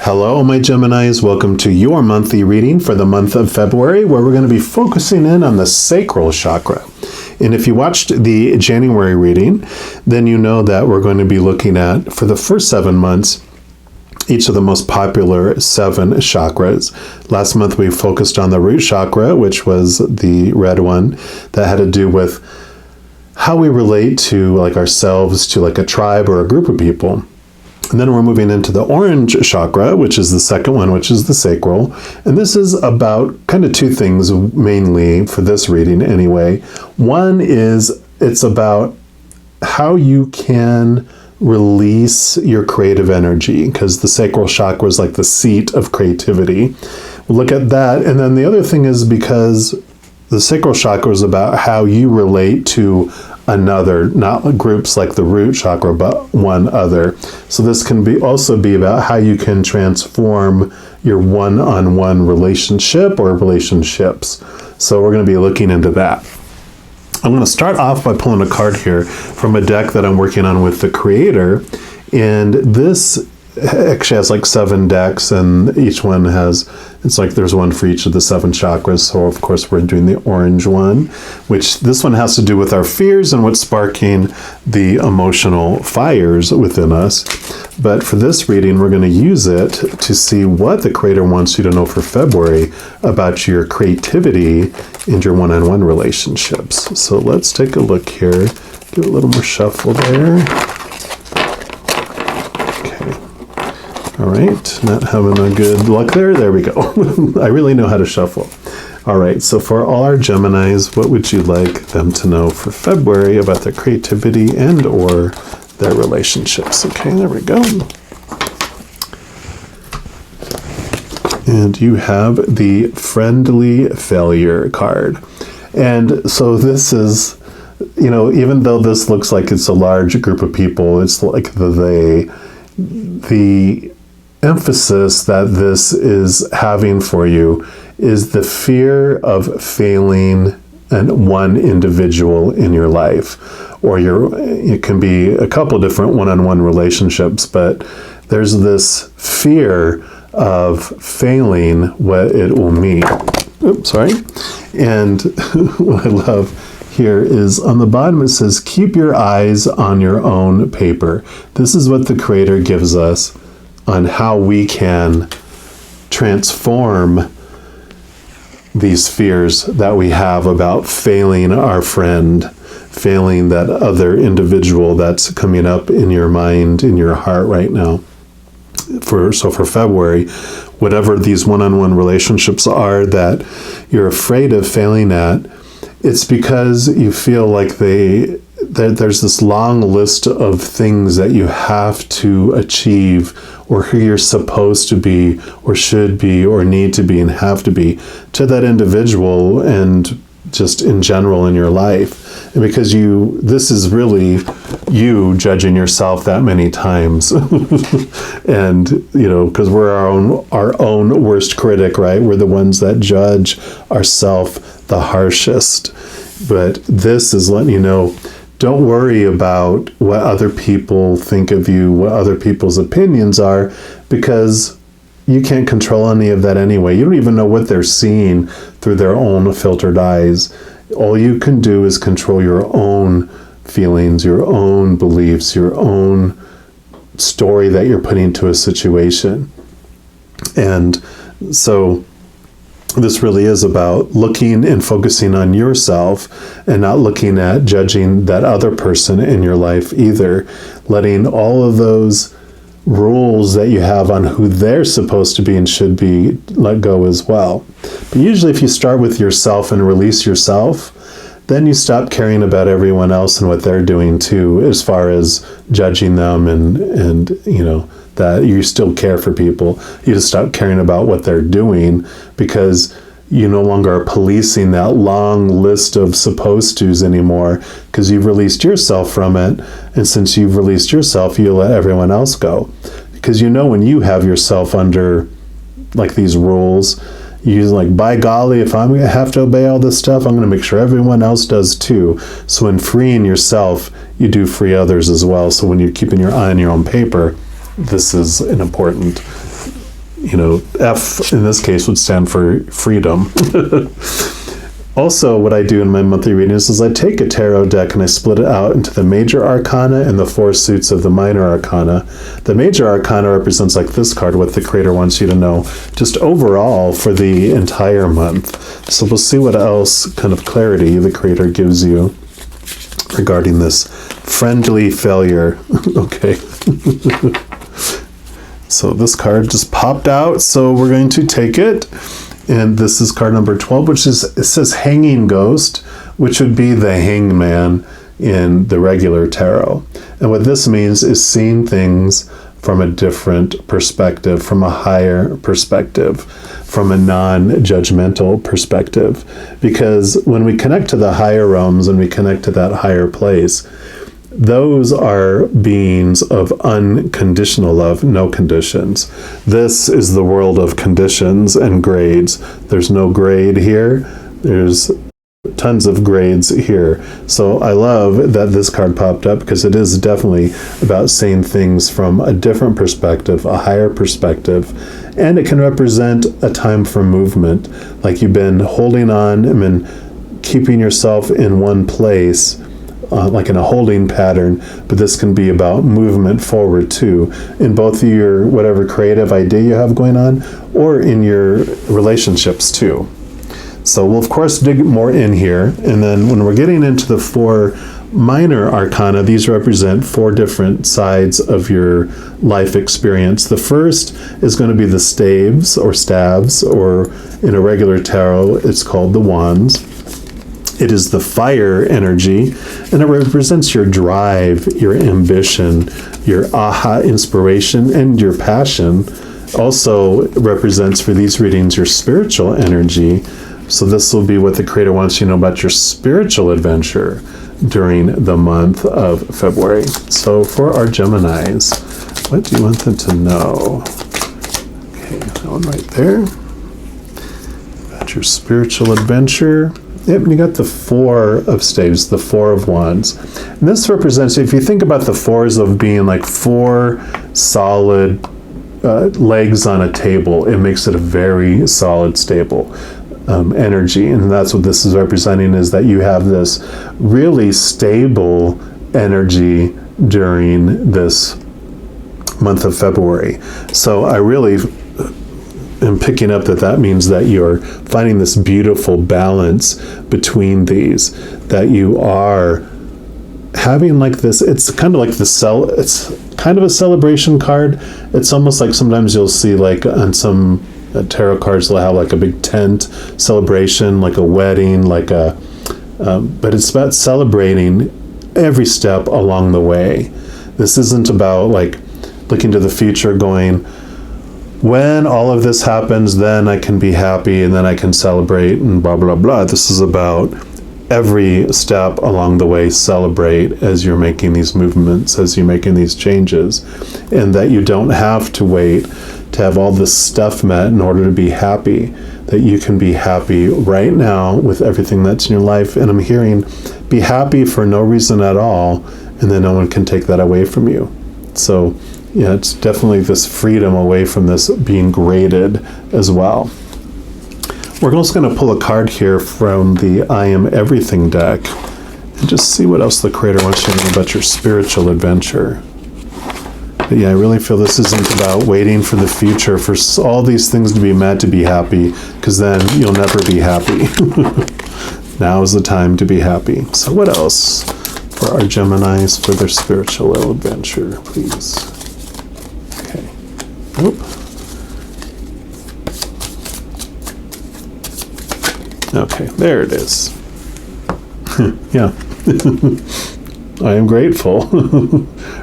Hello, my Geminis. Welcome to your monthly reading for the month of February, where we're going to be focusing in on the sacral chakra. And if you watched the January reading, then you know that we're going to be looking at, for the first 7 months, each of the most popular 7 chakras. Last month we focused on the root chakra, which was the red one, that had to do with how we relate to like ourselves, to like a tribe or a group of people. And then we're moving into the orange chakra, which is the second one, which is the sacral. And this is about kind of 2 things mainly for this reading anyway. One is it's about how you can release your creative energy, because the sacral chakra is like the seat of creativity. We'll look at that. And then the other thing is because the sacral chakra is about how you relate to another, not groups like the root chakra, but one other. So this can also be about how you can transform your one-on-one relationship or relationships. So we're going to be looking into that. I'm going to start off by pulling a card here from a deck that I'm working on with the creator. And this actually has like 7 decks, and each one has, it's like there's one for each of the 7 chakras. So of course we're doing the orange one, which this one has to do with our fears and what's sparking the emotional fires within us. But for this reading, we're going to use it to see what the creator wants you to know for February about your creativity and your one-on-one relationships. So let's take a look here. Give it a little more shuffle there. All right, not having a good luck there. There we go. I really know how to shuffle. All right, so for all our Geminis, what would you like them to know for February about their creativity and or their relationships? Okay, there we go. And you have the friendly failure card. And so this is, you know, even though this looks like it's a large group of people, it's like the emphasis that this is having for you is the fear of failing one individual in your life, or it can be a couple different one-on-one relationships, but there's this fear of failing what it will mean. Oops, sorry. And what I love here is on the bottom it says, keep your eyes on your own paper. This is what the creator gives us on how we can transform these fears that we have about failing our friend, failing that other individual that's coming up in your mind, in your heart right now. So for February, whatever these one-on-one relationships are that you're afraid of failing at, it's because you feel like there's this long list of things that you have to achieve, or who you're supposed to be, or should be, or need to be, and have to be to that individual, and just in general in your life. And because this is really you judging yourself that many times. And, you know, because we're our own worst critic, right? We're the ones that judge ourselves the harshest. But this is letting you know, don't worry about what other people think of you, what other people's opinions are, because you can't control any of that anyway. You don't even know what they're seeing through their own filtered eyes. All you can do is control your own feelings, your own beliefs, your own story that you're putting to a situation. And so this really is about looking and focusing on yourself and not looking at judging that other person in your life either. Letting all of those rules that you have on who they're supposed to be and should be let go as well. But usually if you start with yourself and release yourself, then you stop caring about everyone else and what they're doing too, as far as judging them and you know, that you still care for people. You just stop caring about what they're doing, because you no longer are policing that long list of supposed to's anymore, because you've released yourself from it. And since you've released yourself, you let everyone else go. Because you know, when you have yourself under like these rules, you're like, by golly, if I'm going to have to obey all this stuff, I'm going to make sure everyone else does too. So in freeing yourself, you do free others as well. So when you're keeping your eye on your own paper, this is an important F in this case would stand for freedom. Also, what I do in my monthly readings is I take a tarot deck and I split it out into the major arcana and the 4 suits of the minor arcana. The major arcana represents like this card, what the creator wants you to know, just overall for the entire month. So we'll see what else kind of clarity the creator gives you regarding this friendly failure. Okay. So this card just popped out, so we're going to take it. And this is card number 12, it says Hanging Ghost, which would be the hangman in the regular tarot. And what this means is seeing things from a different perspective, from a higher perspective, from a non-judgmental perspective. Because when we connect to the higher realms and we connect to that higher place, those are beings of unconditional love, no conditions. This is the world of conditions and grades. There's no grade here. There's tons of grades here. So I love that this card popped up because it is definitely about seeing things from a different perspective, a higher perspective. And it can represent a time for movement. Like you've been holding on and been keeping yourself in one place, like in a holding pattern, but this can be about movement forward too, in both your whatever creative idea you have going on, or in your relationships too. So we'll of course dig more in here, and then when we're getting into the 4 minor arcana, these represent 4 different sides of your life experience. The first is going to be the staves, or in a regular tarot, it's called the wands. It is the fire energy, and it represents your drive, your ambition, your aha inspiration, and your passion. Also represents for these readings your spiritual energy. So this will be what the creator wants you to know about your spiritual adventure during the month of February. So for our Geminis, what do you want them to know? Okay, that one right there. About your spiritual adventure. Yep, and you got the 4 of staves, the 4 of wands. And this represents, if you think about the 4s of being like 4 solid legs on a table, it makes it a very solid, stable energy. And that's what this is representing, is that you have this really stable energy during this month of February. So I really am picking up that means that you're finding this beautiful balance between these, that you are having like this, it's kind of like it's kind of a celebration card. It's almost like sometimes you'll see like on some tarot cards, they'll have like a big tent celebration, like a wedding, like but it's about celebrating every step along the way. This isn't about like looking to the future going, when all of this happens, then I can be happy and then I can celebrate and blah, blah, blah. This is about every step along the way, celebrate as you're making these movements, as you're making these changes, and that you don't have to wait to have all this stuff met in order to be happy, that you can be happy right now with everything that's in your life. And I'm hearing, be happy for no reason at all, and then no one can take that away from you. So yeah, it's definitely this freedom away from this being graded as well. We're also going to pull a card here from the I Am Everything deck and just see what else the creator wants you to know about your spiritual adventure. But yeah, I really feel this isn't about waiting for the future, for all these things to be met to be happy, because then you'll never be happy. Now is the time to be happy. So what else for our Geminis for their spiritual adventure, please? Okay. Oop. Okay, there it is. Yeah. I am grateful.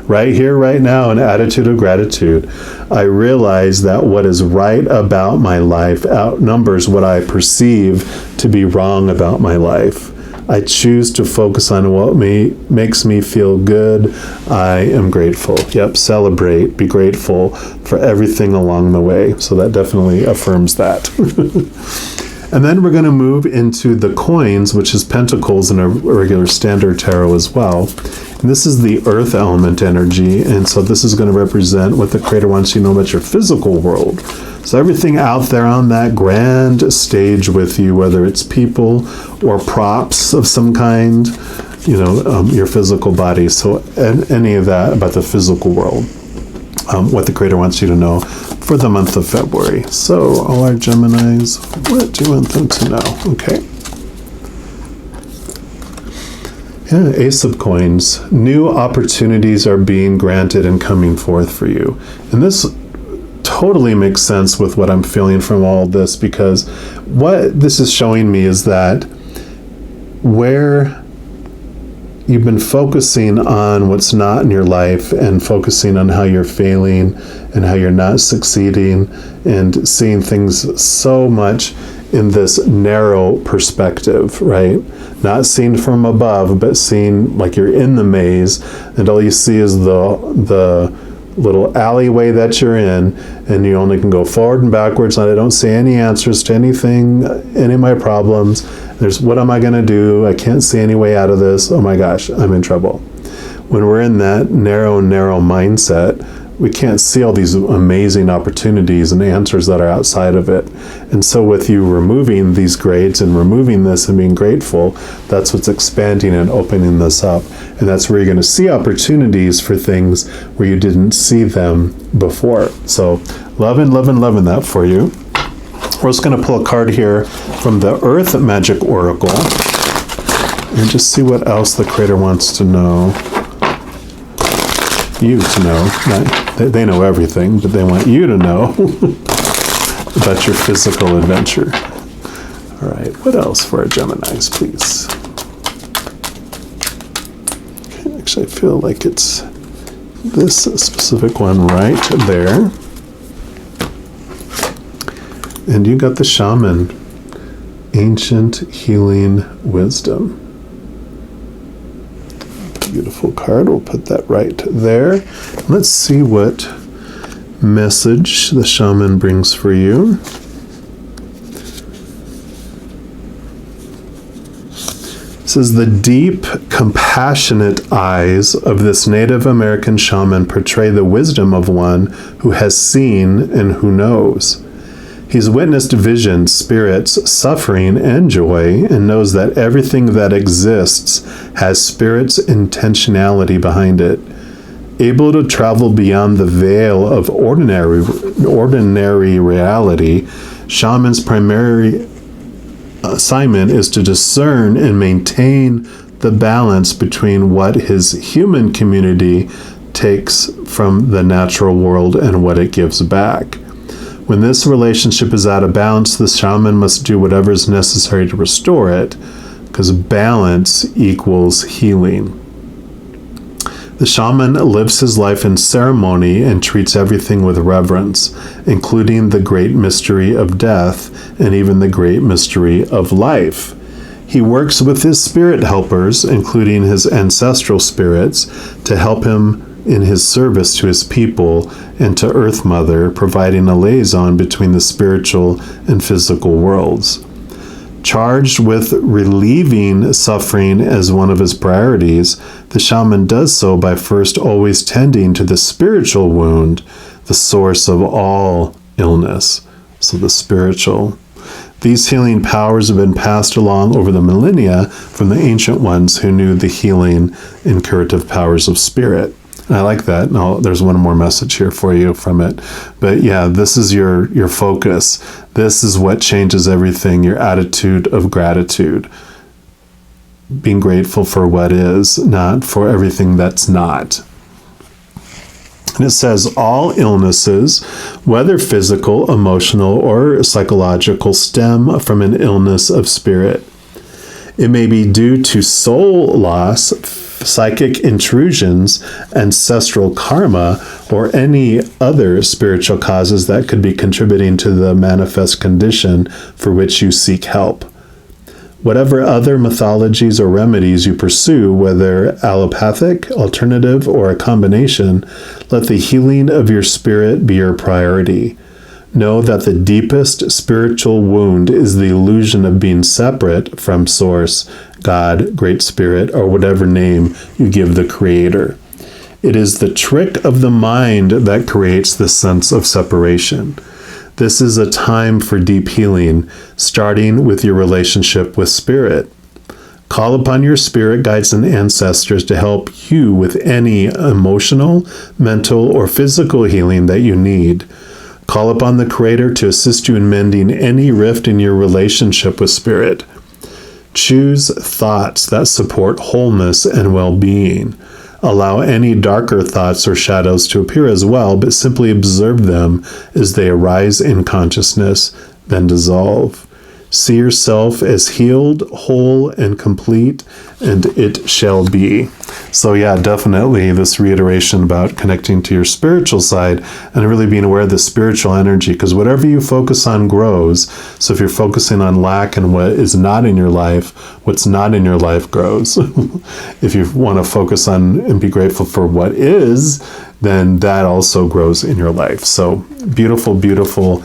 Right here, right now, an attitude of gratitude. I realize that what is right about my life outnumbers what I perceive to be wrong about my life. I choose to focus on what makes me feel good. I am grateful. Yep, celebrate, be grateful for everything along the way. So that definitely affirms that. And then we're going to move into the coins, which is pentacles in a regular standard tarot as well. And This is the earth element energy, and so this is going to represent what the Creator wants you to know about your physical world. So everything out there on that grand stage with you, whether it's people or props of some kind, your physical body. So any of that about the physical world, what the Creator wants you to know for the month of February. So all our Geminis, what do you want them to know? Okay. Yeah, Ace of Coins. New opportunities are being granted and coming forth for you. And this totally makes sense with what I'm feeling from all this, because what this is showing me is that where you've been focusing on what's not in your life and focusing on how you're failing and how you're not succeeding and seeing things so much in this narrow perspective, right? Not seen from above, but seen like you're in the maze, and all you see is the little alleyway that you're in, and you only can go forward and backwards, and I don't see any answers to anything, any of my problems. There's, what am I going to do? I can't see any way out of this. Oh my gosh, I'm in trouble. When we're in that narrow mindset, we can't see all these amazing opportunities and answers that are outside of it. And so with you removing these grades and removing this and being grateful, that's what's expanding and opening this up. And that's where you're going to see opportunities for things where you didn't see them before. So loving that for you. We're just going to pull a card here from the Earth Magic Oracle and just see what else the Creator wants to know. You to know. They know everything, but they want you to know about your physical adventure. All right, what else for our Geminis, please? Okay, actually, I feel like it's this specific one right there. And you got the Shaman, Ancient Healing Wisdom. Beautiful card. We'll put that right there. Let's see what message the Shaman brings for you. It says, the deep, compassionate eyes of this Native American shaman portray the wisdom of one who has seen and who knows. He's witnessed visions, spirits, suffering, and joy, and knows that everything that exists has spirit's intentionality behind it. Able to travel beyond the veil of ordinary reality, shaman's primary assignment is to discern and maintain the balance between what his human community takes from the natural world and what it gives back. When this relationship is out of balance, the shaman must do whatever is necessary to restore it, because balance equals healing. The shaman lives his life in ceremony and treats everything with reverence, including the great mystery of death and even the great mystery of life. He works with his spirit helpers, including his ancestral spirits, to help him in his service to his people and to Earth Mother, providing a liaison between the spiritual and physical worlds. Charged with relieving suffering as one of his priorities, the shaman does so by first always tending to the spiritual wound, the source of all illness. So the spiritual. These healing powers have been passed along over the millennia from the ancient ones who knew the healing and curative powers of spirit. I like that. No, there's one more message here for you from it. But yeah, this is your focus. This is what changes everything, your attitude of gratitude. Being grateful for what is, not for everything that's not. And it says, all illnesses, whether physical, emotional, or psychological, stem from an illness of spirit. It may be due to soul loss, psychic intrusions, ancestral karma, or any other spiritual causes that could be contributing to the manifest condition for which you seek help. Whatever other mythologies or remedies you pursue, whether allopathic, alternative, or a combination, let the healing of your spirit be your priority. Know that the deepest spiritual wound is the illusion of being separate from Source, God, Great Spirit, or whatever name you give the Creator. It is the trick of the mind that creates the sense of separation. This is a time for deep healing, starting with your relationship with Spirit. Call upon your spirit guides and ancestors to help you with any emotional, mental, or physical healing that you need. Call upon the Creator to assist you in mending any rift in your relationship with Spirit. Choose thoughts that support wholeness and well-being. Allow any darker thoughts or shadows to appear as well, but simply observe them as they arise in consciousness, then dissolve. See yourself as healed, whole, and complete, and it shall be. So yeah, definitely this reiteration about connecting to your spiritual side and really being aware of the spiritual energy, because whatever you focus on grows. So if you're focusing on lack and what is not in your life, what's not in your life grows. If you want to focus on and be grateful for what is, then that also grows in your life. So beautiful, beautiful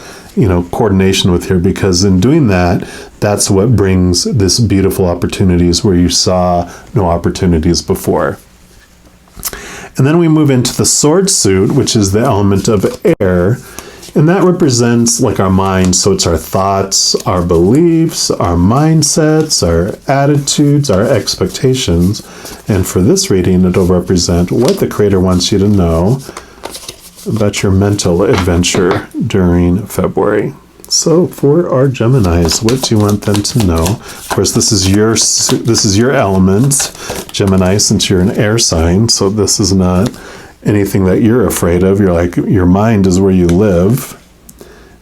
coordination with here, because in doing that, that's what brings this beautiful opportunities where you saw no opportunities before. And then we move into the sword suit, which is the element of air, and that represents like our mind. So it's our thoughts, our beliefs, our mindsets, our attitudes, our expectations. And for this reading, it'll represent what the Creator wants you to know about your mental adventure during February. So for our Geminis, what do you want them to know? Of course, this is your element, Gemini, since you're an air sign. So this is not anything that you're afraid of. You're like, your mind is where you live.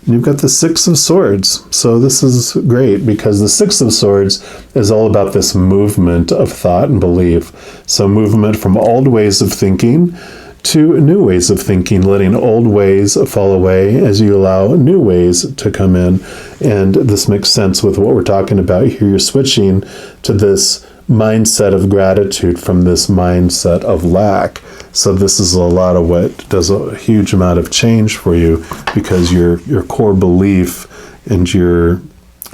And you've got the Six of Swords. So this is great because the Six of Swords is all about this movement of thought and belief. So movement from old ways of thinking to new ways of thinking, letting old ways fall away as you allow new ways to come in. And this makes sense with what we're talking about here. You're switching to this mindset of gratitude from this mindset of lack. So this is a lot of what does a huge amount of change for you, because your core belief and your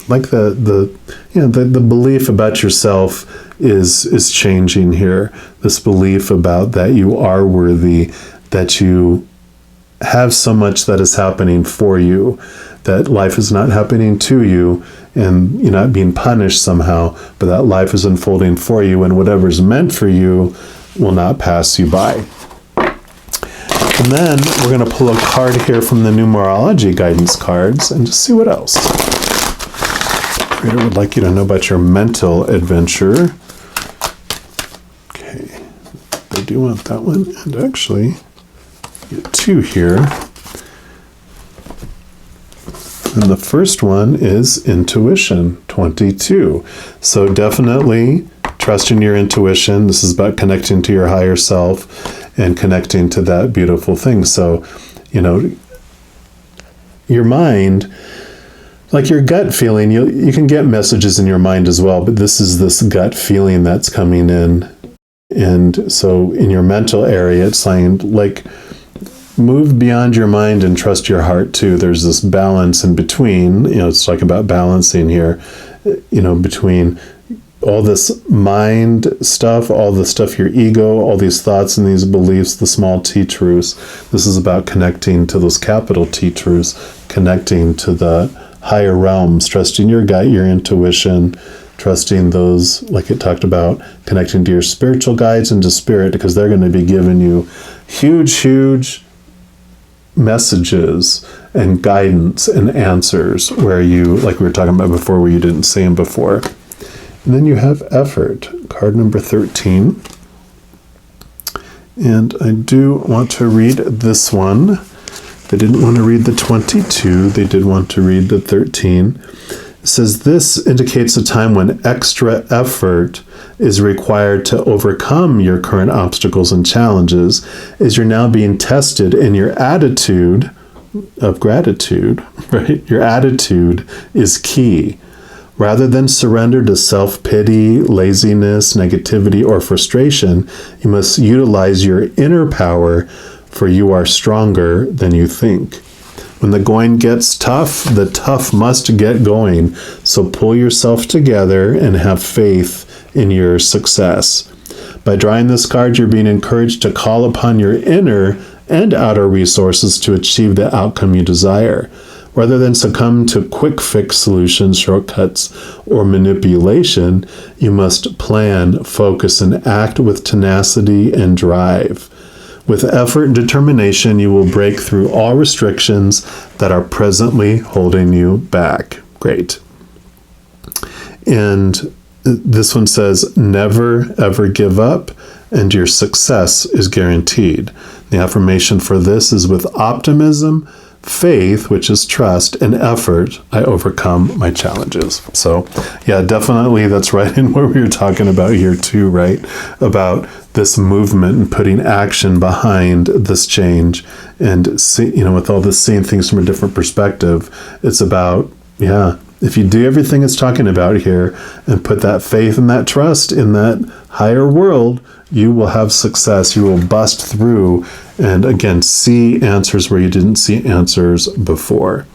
like the belief about yourself is changing here. This belief about that you are worthy, that you have so much that is happening for you, that life is not happening to you and you're not being punished somehow, but that life is unfolding for you, and whatever's meant for you will not pass you by. And then we're going to pull a card here from the numerology guidance cards and just see what else Creator would like you to know about your mental adventure. Okay, I do want that one, and actually get two here. And the first one is intuition, 22. So definitely trusting your intuition. This is about connecting to your higher self and connecting to that beautiful thing. So, your mind, like your gut feeling, you can get messages in your mind as well, but this is this gut feeling that's coming in. And so in your mental area, it's saying, like, move beyond your mind and trust your heart too. There's this balance in between, it's like about balancing here, between all this mind stuff, all the stuff, your ego, all these thoughts and these beliefs, the small T truths. This is about connecting to those capital T truths, connecting to the higher realms, trusting your gut, your intuition, trusting those, like it talked about, connecting to your spiritual guides and to spirit, because they're going to be giving you huge messages and guidance and answers where you, like we were talking about before, where you didn't see them before. And then you have effort, card number 13. And I do want to read this one. They didn't want to read the 22. They did want to read the 13. It says, this indicates a time when extra effort is required to overcome your current obstacles and challenges, as you're now being tested in your attitude of gratitude, right? Your attitude is key. Rather than surrender to self-pity, laziness, negativity, or frustration, you must utilize your inner power, for you are stronger than you think. When the going gets tough, the tough must get going. So pull yourself together and have faith in your success. By drawing this card, you're being encouraged to call upon your inner and outer resources to achieve the outcome you desire. Rather than succumb to quick fix solutions, shortcuts, or manipulation, you must plan, focus, and act with tenacity and drive. With effort and determination, you will break through all restrictions that are presently holding you back. Great. And this one says, never ever give up, and your success is guaranteed. The affirmation for this is, with optimism, faith, which is trust, and effort, I overcome my challenges. So, yeah, definitely that's right in what we were talking about here too, right? About this movement and putting action behind this change, and see, with all this, seeing things from a different perspective. It's about, if you do everything it's talking about here and put that faith and that trust in that higher world, you will have success. You will bust through and, again, see answers where you didn't see answers before.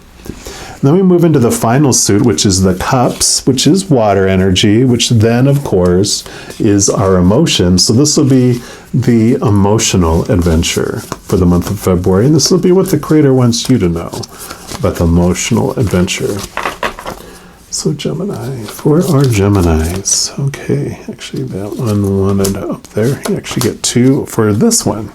Then we move into the final suit, which is the cups, which is water energy, which then, of course, is our emotions. So this will be the emotional adventure for the month of February. And this will be what the Creator wants you to know about the emotional adventure. So Gemini, for our Geminis. Okay, actually that one wanted up there. You actually get 2 for this one.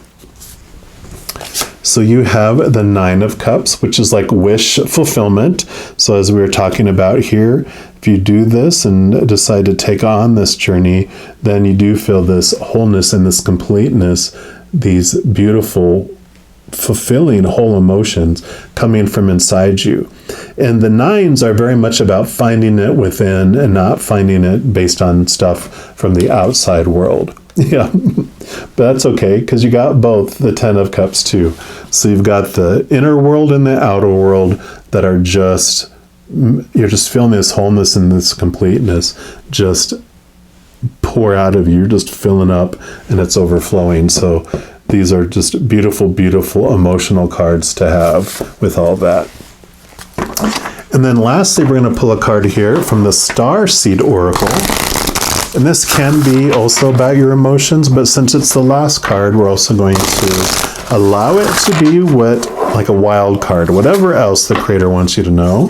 So you have the 9 of Cups, which is like wish fulfillment. So as we were talking about here, if you do this and decide to take on this journey, then you do feel this wholeness and this completeness, these beautiful, fulfilling whole emotions coming from inside you. And the 9s are very much about finding it within and not finding it based on stuff from the outside world. Yeah, but that's okay, because you got both the 10 of Cups too. So you've got the inner world and the outer world that are just, you're just feeling this wholeness and this completeness just pour out of you. You're just filling up and it's overflowing. So these are just beautiful, beautiful emotional cards to have with all that. And then lastly, we're going to pull a card here from the Star Seed Oracle. And this can be also about your emotions, but since it's the last card, we're also going to allow it to be like a wild card, whatever else the Creator wants you to know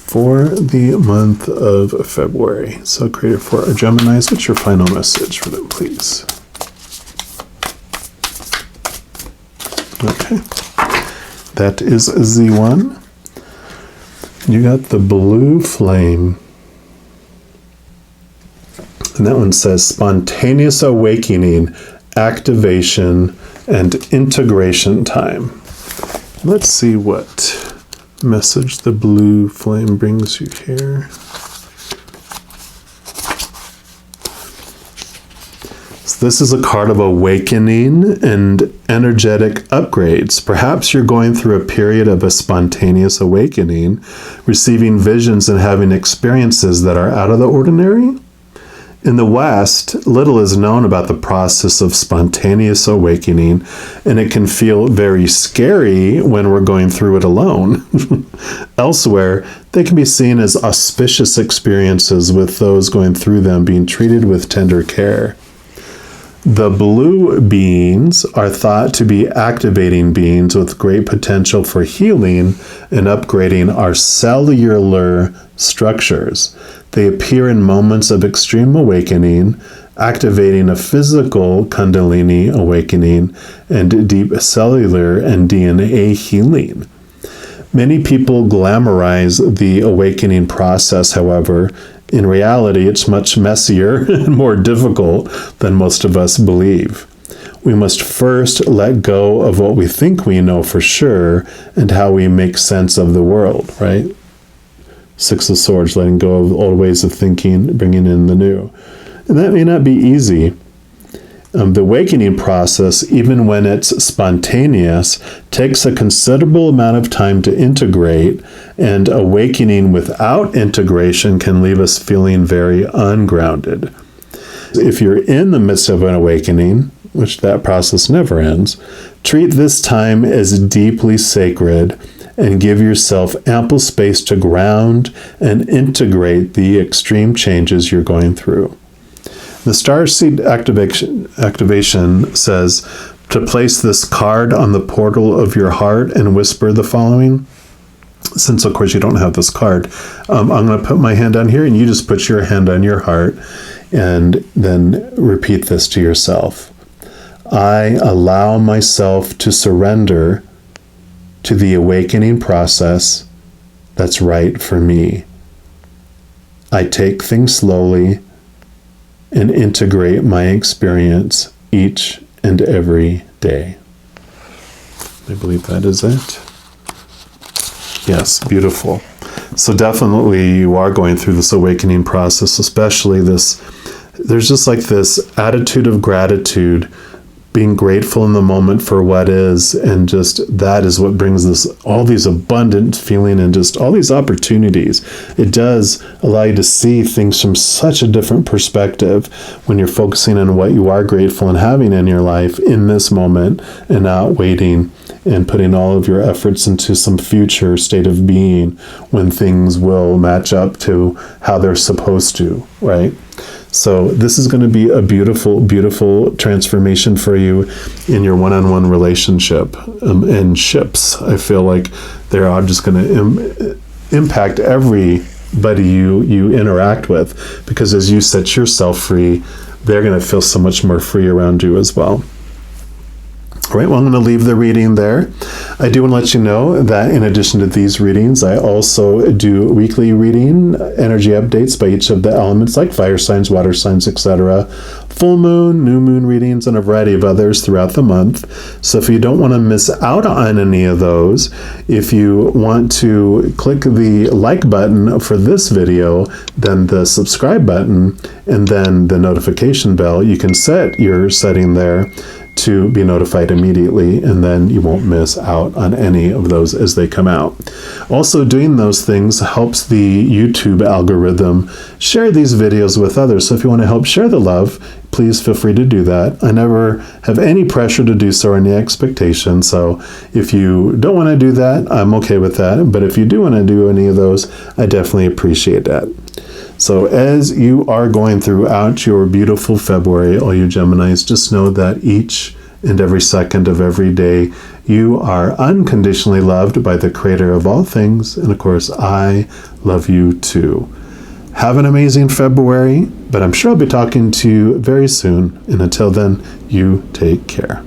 for the month of February. So Creator, for our Geminis, what's your final message for them, please? Okay. That is Z1. You got the blue flame. And that one says spontaneous awakening, activation, and integration time. Let's see what message the blue flame brings you here. So this is a card of awakening and energetic upgrades. Perhaps you're going through a period of a spontaneous awakening, receiving visions and having experiences that are out of the ordinary. In the West, little is known about the process of spontaneous awakening, and it can feel very scary when we're going through it alone. Elsewhere, they can be seen as auspicious experiences, with those going through them being treated with tender care. The blue beings are thought to be activating beings with great potential for healing and upgrading our cellular structures. They appear in moments of extreme awakening, activating a physical Kundalini awakening and deep cellular and DNA healing. Many people glamorize the awakening process, however. In reality, it's much messier and more difficult than most of us believe. We must first let go of what we think we know for sure and how we make sense of the world, right? 6 of Swords, letting go of old ways of thinking, bringing in the new. And that may not be easy. The awakening process, even when it's spontaneous, takes a considerable amount of time to integrate, and awakening without integration can leave us feeling very ungrounded. If you're in the midst of an awakening, which that process never ends, treat this time as deeply sacred and give yourself ample space to ground and integrate the extreme changes you're going through. The starseed activation says to place this card on the portal of your heart and whisper the following. Since, of course, you don't have this card, I'm going to put my hand on here, and you just put your hand on your heart and then repeat this to yourself. I allow myself to surrender to the awakening process that's right for me. I take things slowly and integrate my experience each and every day. I believe that is it. Yes, beautiful. So definitely you are going through this awakening process, especially there's just like this attitude of gratitude, being grateful in the moment for what is, and just that is what brings this all these abundant feeling and just all these opportunities. It does allow you to see things from such a different perspective when you're focusing on what you are grateful and having in your life in this moment and not waiting and putting all of your efforts into some future state of being when things will match up to how they're supposed to, right? So this is going to be a beautiful, beautiful transformation for you in your one-on-one relationship and ships. I feel like they're all just going to impact everybody you interact with, because as you set yourself free, they're going to feel so much more free around you as well. All right, well, I'm going to leave the reading there. I do want to let you know that in addition to these readings, I also do weekly reading, energy updates by each of the elements like fire signs, water signs, etc., full moon, new moon readings, and a variety of others throughout the month. So if you don't want to miss out on any of those, if you want to click the like button for this video, then the subscribe button, and then the notification bell, you can set your setting there to be notified immediately, and then you won't miss out on any of those as they come out. Also, doing those things helps the YouTube algorithm share these videos with others. So if you want to help share the love, please feel free to do that. I never have any pressure to do so or any expectation. So if you don't want to do that, I'm okay with that. But if you do want to do any of those, I definitely appreciate that. So as you are going throughout your beautiful February, all you Geminis, just know that each and every second of every day, you are unconditionally loved by the Creator of all things. And of course, I love you too. Have an amazing February, but I'm sure I'll be talking to you very soon. And until then, you take care.